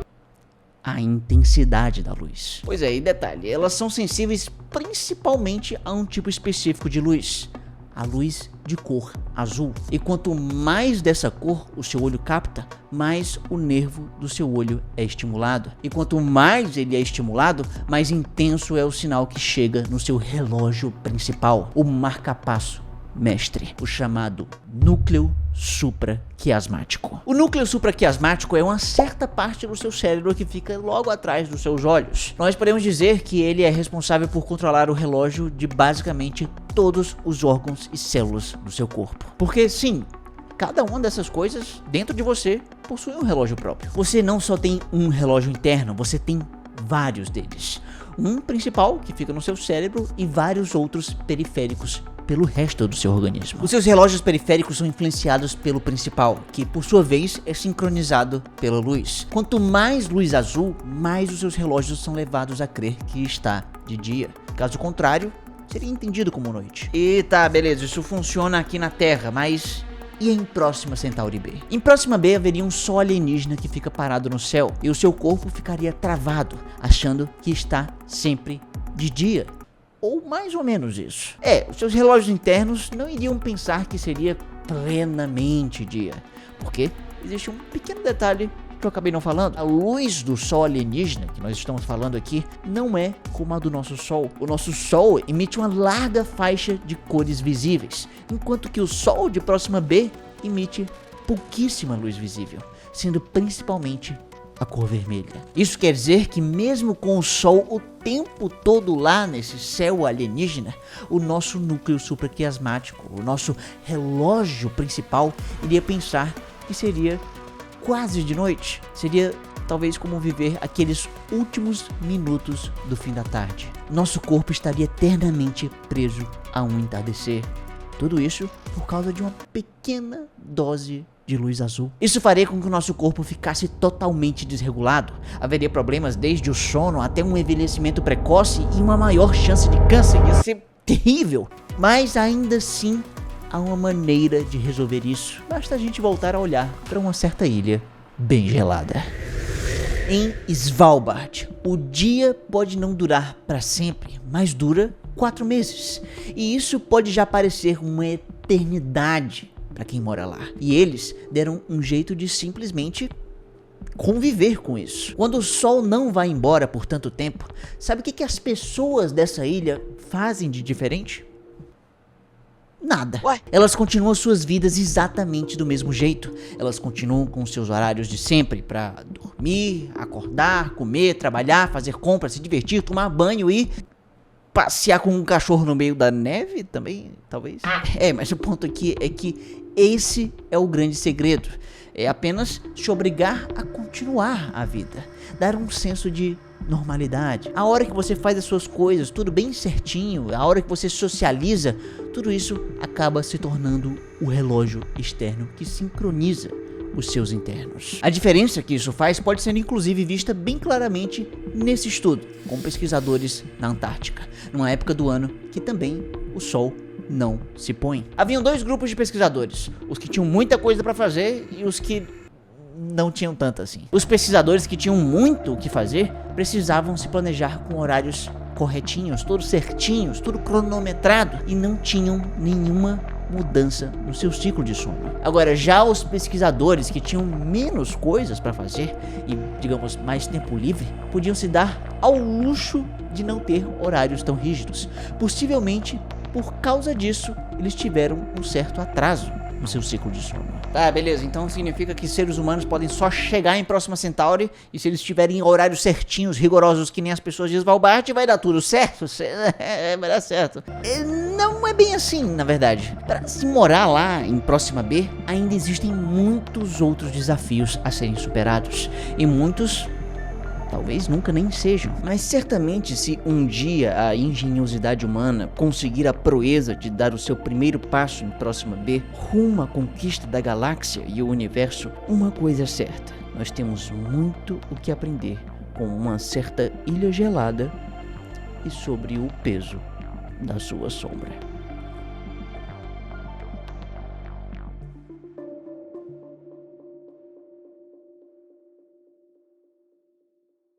a intensidade da luz. Pois é, e detalhe, elas são sensíveis principalmente a um tipo específico de luz, a luz de cor azul. E quanto mais dessa cor o seu olho capta, mais o nervo do seu olho é estimulado. E quanto mais ele é estimulado, mais intenso é o sinal que chega no seu relógio principal, o marca-passo mestre, o chamado núcleo supraquiasmático. O núcleo supraquiasmático é uma certa parte do seu cérebro que fica logo atrás dos seus olhos. Nós podemos dizer que ele é responsável por controlar o relógio de basicamente todos os órgãos e células do seu corpo. Porque sim, cada uma dessas coisas dentro de você possui um relógio próprio. Você não só tem um relógio interno, você tem vários deles. Um principal que fica no seu cérebro e vários outros periféricos pelo resto do seu organismo. Os seus relógios periféricos são influenciados pelo principal, que por sua vez é sincronizado pela luz. Quanto mais luz azul, mais os seus relógios são levados a crer que está de dia. Caso contrário, seria entendido como noite. E tá, beleza, isso funciona aqui na Terra, mas e em Próxima Centauri B? Em Próxima B haveria um sol alienígena que fica parado no céu e o seu corpo ficaria travado, achando que está sempre de dia. Ou mais ou menos isso. Os seus relógios internos não iriam pensar que seria plenamente dia, porque existe um pequeno detalhe que eu acabei não falando. A luz do sol alienígena que nós estamos falando aqui não é como a do nosso sol. O nosso sol emite uma larga faixa de cores visíveis, enquanto que o sol de Próxima B emite pouquíssima luz visível, sendo principalmente a cor vermelha. Isso quer dizer que mesmo com o sol o tempo todo lá nesse céu alienígena, o nosso núcleo supraquiasmático, o nosso relógio principal, iria pensar que seria quase de noite. Seria talvez como viver aqueles últimos minutos do fim da tarde. Nosso corpo estaria eternamente preso a um entardecer. Tudo isso por causa de uma pequena dose de luz azul. Isso faria com que o nosso corpo ficasse totalmente desregulado. Haveria problemas desde o sono até um envelhecimento precoce e uma maior chance de câncer. Ia ser terrível. Mas ainda assim, há uma maneira de resolver isso. Basta a gente voltar a olhar para uma certa ilha bem gelada. Em Svalbard, o dia pode não durar para sempre, mas dura 4 meses. E isso pode já parecer uma eternidade para quem mora lá. E eles deram um jeito de simplesmente conviver com isso. Quando o sol não vai embora por tanto tempo, sabe o que as pessoas dessa ilha fazem de diferente? Nada. Elas continuam suas vidas exatamente do mesmo jeito. Elas continuam com seus horários de sempre para dormir, acordar, comer, trabalhar, fazer compras, se divertir, tomar banho e passear com um cachorro no meio da neve também, talvez. Mas o ponto aqui é que esse é o grande segredo. É apenas se obrigar a continuar a vida, dar um senso de normalidade. A hora que você faz as suas coisas, tudo bem certinho, a hora que você socializa, tudo isso acaba se tornando o relógio externo que sincroniza os seus internos. A diferença que isso faz pode ser inclusive vista bem claramente nesse estudo, com pesquisadores na Antártica, numa época do ano que também o sol não se põe. Haviam 2 grupos de pesquisadores, os que tinham muita coisa para fazer e os que não tinham tanta assim. Os pesquisadores que tinham muito o que fazer precisavam se planejar com horários corretinhos, todos certinhos, tudo cronometrado, e não tinham nenhuma mudança no seu ciclo de sono. Agora, já os pesquisadores que tinham menos coisas para fazer e, digamos, mais tempo livre, podiam se dar ao luxo de não ter horários tão rígidos. Possivelmente, por causa disso, eles tiveram um certo atraso no seu ciclo de sono. Tá, beleza, então significa que seres humanos podem só chegar em Próxima Centauri e se eles tiverem horários certinhos, rigorosos, que nem as pessoas de Svalbard, vai dar tudo certo? Vai dar certo. Não é bem assim, na verdade. Para se morar lá em Próxima B, ainda existem muitos outros desafios a serem superados. E muitos talvez nunca nem sejam. Mas certamente, se um dia a engenhosidade humana conseguir a proeza de dar o seu primeiro passo em Próxima B, rumo à conquista da galáxia e o universo, uma coisa é certa: nós temos muito o que aprender com uma certa ilha gelada e sobre o peso da sua sombra.